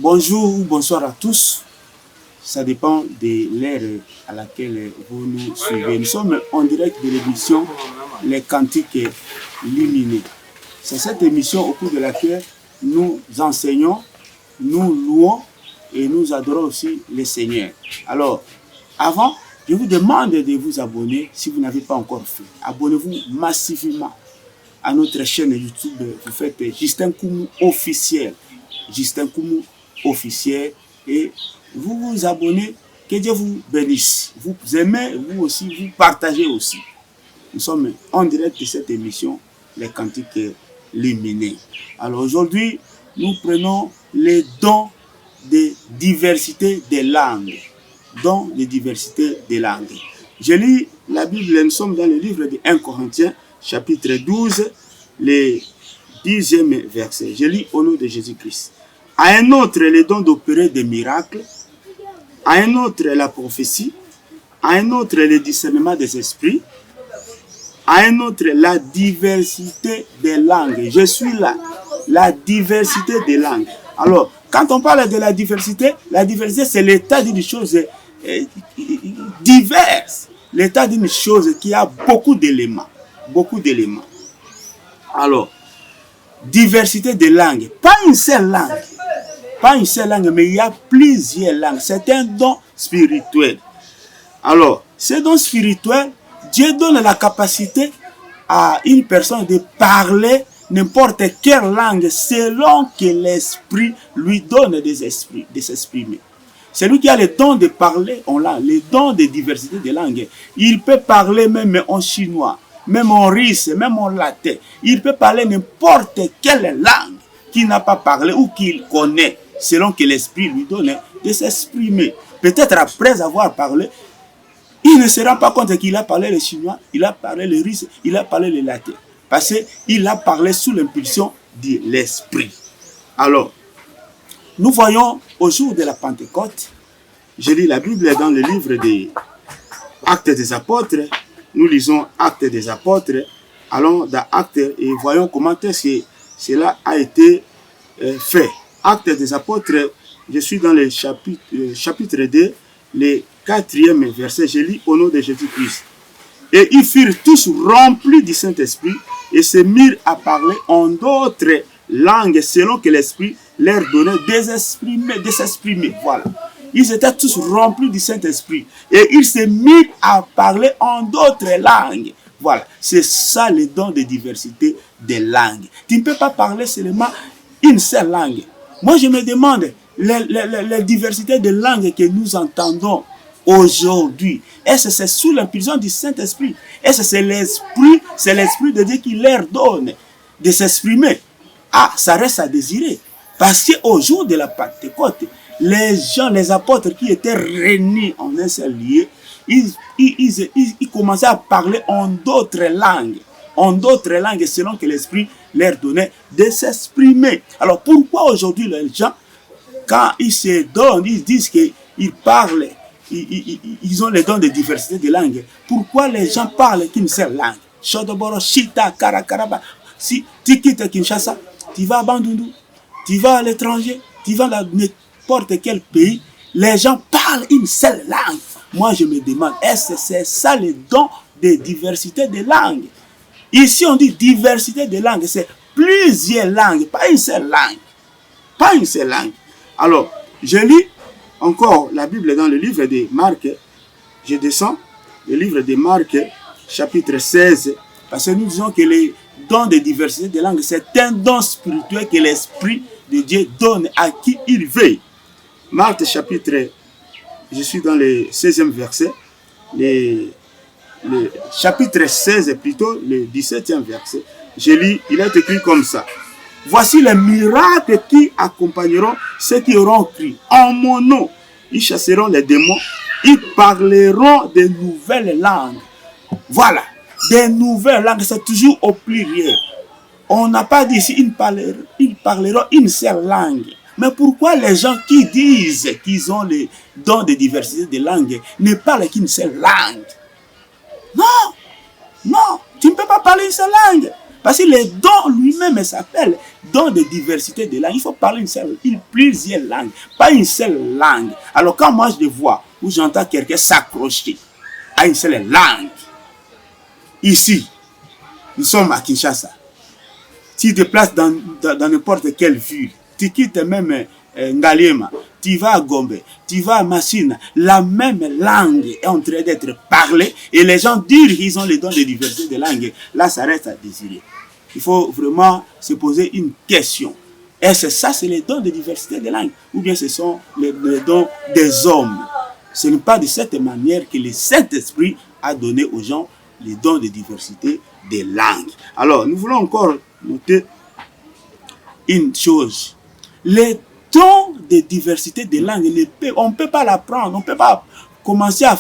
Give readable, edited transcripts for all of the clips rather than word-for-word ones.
Bonjour ou bonsoir à tous. Ça dépend de l'ère à laquelle vous nous suivez. Nous sommes en direct de l'émission Les Cantiques Lumineux. C'est cette émission au cours de laquelle nous enseignons, nous louons et nous adorons aussi le Seigneur. Alors, avant, je vous demande de vous abonner si vous n'avez pas encore fait. Abonnez-vous massivement à notre chaîne YouTube. Vous faites Justin Koumou officiel. Justin Koumou officiel et vous vous abonnez. Que Dieu vous bénisse. Vous aimez, vous aussi, vous partagez aussi. Nous sommes en direct de cette émission, Les Cantiques Lumineux. Alors aujourd'hui, nous prenons les dons de diversité des langues. Dons de diversité des langues. Je lis la Bible, nous sommes dans le livre de 1 Corinthiens, chapitre 12, le 10e verset. Je lis au nom de Jésus-Christ. À un autre, les dons d'opérer des miracles. À un autre, la prophétie. À un autre, le discernement des esprits. À un autre, la diversité des langues. Je suis là. La diversité des langues. Alors, quand on parle de la diversité, c'est l'état d'une chose diverse. L'état d'une chose qui a beaucoup d'éléments. Beaucoup d'éléments. Alors, diversité des langues. Pas une seule langue. Pas une seule langue, mais il y a plusieurs langues. C'est un don spirituel. Alors, ce don spirituel, Dieu donne la capacité à une personne de parler n'importe quelle langue selon que l'esprit lui donne des esprits, de s'exprimer. Celui qui a le don de parler en langue, le don de diversité de langues, il peut parler même en chinois, même en russe, même en latin. Il peut parler n'importe quelle langue qu'il n'a pas parlé ou qu'il connaît, selon que l'esprit lui donne de s'exprimer. Peut-être après avoir parlé, il ne se rend pas compte qu'il a parlé le chinois, il a parlé le russe, il a parlé le latin. Parce qu'il a parlé sous l'impulsion de l'esprit. Alors, nous voyons au jour de la Pentecôte, je lis la Bible dans le livre des Actes des Apôtres. Nous lisons Actes des Apôtres. Allons dans Actes et voyons comment est-ce que cela a été fait. Actes des Apôtres, je suis dans le chapitre 2, le 4e verset. Je lis au nom de Jésus-Christ. Et ils furent tous remplis du Saint-Esprit et se mirent à parler en d'autres langues selon que l'Esprit leur donnait de s'exprimer. Voilà. Ils étaient tous remplis du Saint-Esprit et ils se mirent à parler en d'autres langues. Voilà. C'est ça le don de diversité des langues. Tu ne peux pas parler seulement une seule langue. Moi, je me demande la diversité de langues que nous entendons aujourd'hui. Est-ce que c'est sous l'impulsion du Saint-Esprit? Est-ce que c'est l'Esprit de Dieu qui leur donne de s'exprimer? Ah, ça reste à désirer. Parce qu'au jour de la Pentecôte, les gens, les apôtres qui étaient réunis en un seul lieu, ils commençaient à parler en d'autres langues. En d'autres langues selon que l'Esprit leur donnait de s'exprimer. Alors pourquoi aujourd'hui les gens, quand ils se donnent, ils disent qu'ils parlent, ils ont les dons de diversité de langues. Pourquoi les gens parlent qu'une seule langue? Chodoboro, Chita, Karakaraba. Si tu quittes Kinshasa, tu vas à Bandundu, tu vas à l'étranger, tu vas dans n'importe quel pays, les gens parlent une seule langue. Moi je me demande, est-ce que c'est ça le don de diversité de langues? Ici on dit diversité de langues, c'est plusieurs langues, pas une seule langue. Pas une seule langue. Alors, je lis encore la Bible dans le livre de Marc. Je descends, le livre de Marc, chapitre 16, parce que nous disons que les dons de diversité de langues, c'est un don spirituel que l'Esprit de Dieu donne à qui il veut. Marc, chapitre, je suis dans le 16e verset, le chapitre 16 plutôt, le 17e verset. Je lis, il est écrit comme ça. Voici les miracles qui accompagneront ceux qui auront cru. En mon nom, ils chasseront les démons. Ils parleront de nouvelles langues. Voilà. Des nouvelles langues, c'est toujours au pluriel. On n'a pas dit ici, ils parleront une seule langue. Mais pourquoi les gens qui disent qu'ils ont les dons de diversité de langues ne parlent qu'une seule langue? Non. Non. Tu ne peux pas parler une seule langue. Parce que les dons lui-même s'appellent dons de diversité de langues. Il faut parler plusieurs langues, pas une seule langue. Alors quand moi je le vois, ou j'entends quelqu'un s'accrocher à une seule langue, ici, nous sommes à Kinshasa. Tu te déplaces dans n'importe quelle ville, tu quittes même Ngaliema, tu vas à Gombe, tu vas à Massina, la même langue est en train d'être parlée et les gens disent qu'ils ont les dons de diversité de langue. Là, ça reste à désirer. Il faut vraiment se poser une question. Est-ce que ça, c'est les dons de diversité de langue ou bien ce sont les dons des hommes? Ce n'est pas de cette manière que le Saint-Esprit a donné aux gens les dons de diversité des langues. Alors, nous voulons encore noter une chose. Les dons de diversité des langues, on ne peut pas l'apprendre. On ne peut pas commencer à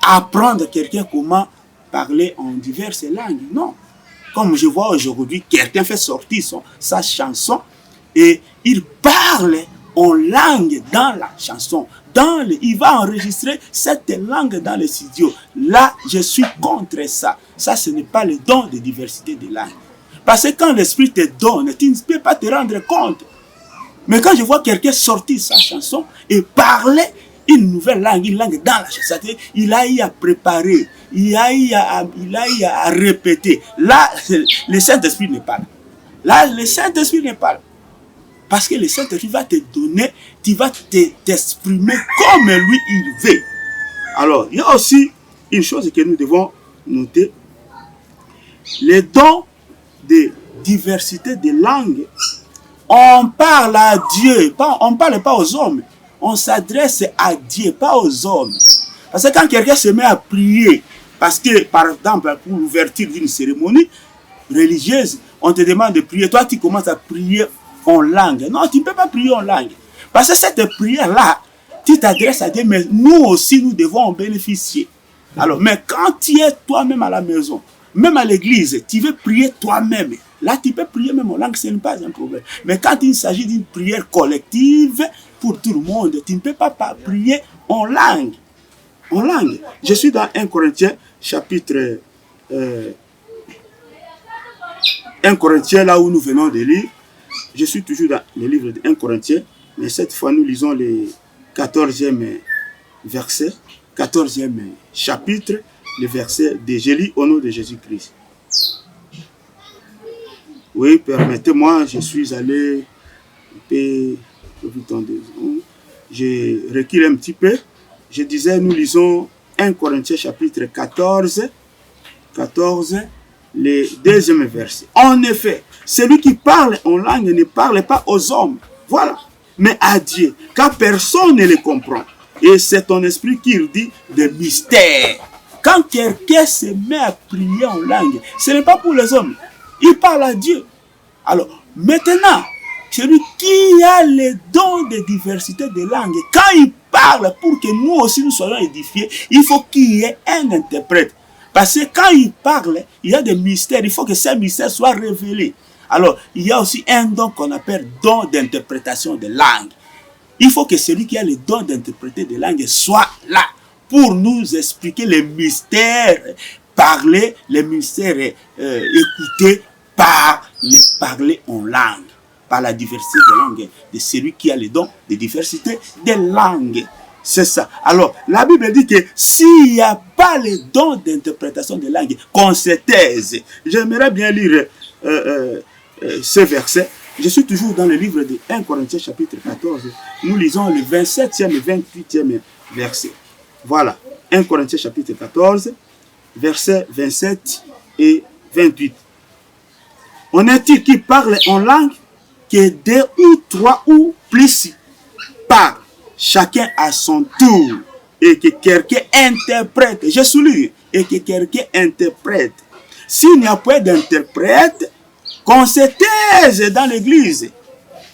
apprendre quelqu'un comment parler en diverses langues. Non. Comme je vois aujourd'hui, quelqu'un fait sortir sa chanson et il parle en langue dans la chanson. Il va enregistrer cette langue dans le studio. Là, je suis contre ça. Ça, ce n'est pas le don de diversité de langue. Parce que quand l'Esprit te donne, tu ne peux pas te rendre compte. Mais quand je vois quelqu'un sortir sa chanson et parler une nouvelle langue, une langue dans la chanson, il a eu à préparer, il a eu à répéter. Là, le Saint-Esprit n'est pas là. Là, le Saint-Esprit n'est pas là. Parce que le Saint-Esprit va te donner, tu vas t'exprimer comme lui il veut. Alors, il y a aussi une chose que nous devons noter. Les dons de diversité de langues, on parle à Dieu, on ne parle pas aux hommes. On s'adresse à Dieu, pas aux hommes. Parce que quand quelqu'un se met à prier, parce que, par exemple, pour l'ouverture d'une cérémonie religieuse, on te demande de prier. Toi, tu commences à prier en langue. Non, tu ne peux pas prier en langue. Parce que cette prière-là, tu t'adresses à Dieu, mais nous aussi, nous devons en bénéficier. Alors, mais quand tu es toi-même à la maison, même à l'église, tu veux prier toi-même. Là, tu peux prier même en langue, ce n'est pas un problème. Mais quand il s'agit d'une prière collective pour tout le monde, tu ne peux pas prier en langue. En langue. Je suis dans 1 Corinthiens, chapitre 1 Corinthiens, là où nous venons de lire. Je suis toujours dans le livre de 1 Corinthiens, mais cette fois, nous lisons le 14e verset, 14e chapitre, le verset de je lis au nom de Jésus-Christ. Oui, permettez-moi, je suis allé un peu vite en 2 secondes. Je recule un petit peu. Je disais, nous lisons 1 Corinthiens chapitre 14, le 2e verset. En effet, celui qui parle en langue ne parle pas aux hommes, voilà, mais à Dieu, car personne ne le comprend. Et c'est ton esprit qui dit des mystères. Quand quelqu'un se met à prier en langue, ce n'est pas pour les hommes. Il parle à Dieu. Alors, maintenant, celui qui a les dons de diversité de langues, quand il parle pour que nous aussi nous soyons édifiés, il faut qu'il y ait un interprète. Parce que quand il parle, il y a des mystères. Il faut que ces mystères soient révélés. Alors, il y a aussi un don qu'on appelle don d'interprétation de langue. Il faut que celui qui a le don d'interpréter des langues soit là pour nous expliquer les mystères parlés, les mystères écoutés par les parler en langue, par la diversité des langues de celui qui a le don de diversité des langues. C'est ça. Alors, la Bible dit que s'il n'y a pas le don d'interprétation des langues, qu'on se taise. J'aimerais bien lire ce verset. Je suis toujours dans le livre de 1 Corinthiens chapitre 14. Nous lisons le 27e et 28e verset. Voilà. 1 Corinthiens chapitre 14, versets 27 et 28. On est-il qui parle en langue que 2 ou 3 ou plus parlent, chacun à son tour, et que quelqu'un interprète. Je souligne, et que quelqu'un interprète. S'il n'y a pas d'interprète, qu'on se taise dans l'église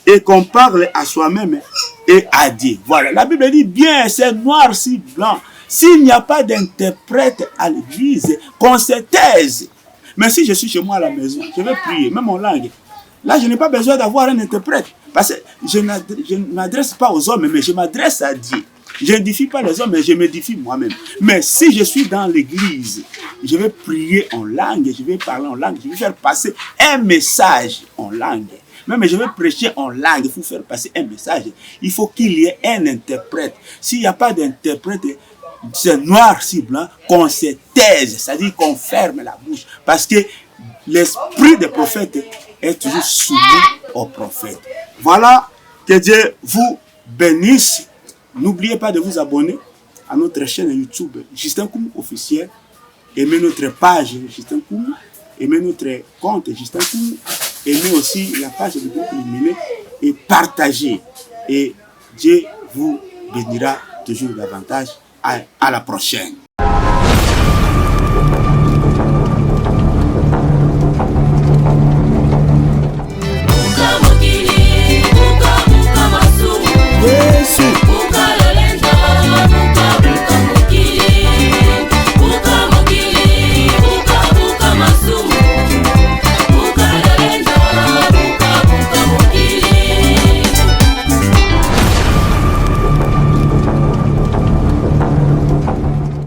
et qu'on parle à soi-même et à Dieu. Voilà, la Bible dit bien, c'est noir, c'est blanc. S'il n'y a pas d'interprète à l'église, qu'on se taise. Mais si je suis chez moi à la maison, je vais prier, même en langue. Là, je n'ai pas besoin d'avoir un interprète. Parce que je ne m'adresse pas aux hommes, mais je m'adresse à Dieu. Je n'édifie pas les hommes, mais je m'édifie moi-même. Mais si je suis dans l'église, je vais prier en langue, je vais parler en langue, je vais faire passer un message en langue. Même je vais prêcher en langue, il faut faire passer un message. Il faut qu'il y ait un interprète. S'il n'y a pas d'interprète, c'est noir si blanc, qu'on se taise, c'est-à-dire qu'on ferme la bouche. Parce que l'esprit des prophètes est toujours soumis aux prophètes. Voilà, que Dieu vous bénisse. N'oubliez pas de vous abonner à notre chaîne YouTube Justin Koum officiel. Aimez notre page Justin Koum. Aimez notre compte Justin Koum. Aimez aussi la page du groupe Lumineux et partagez. Et Dieu vous bénira toujours davantage. À la prochaine.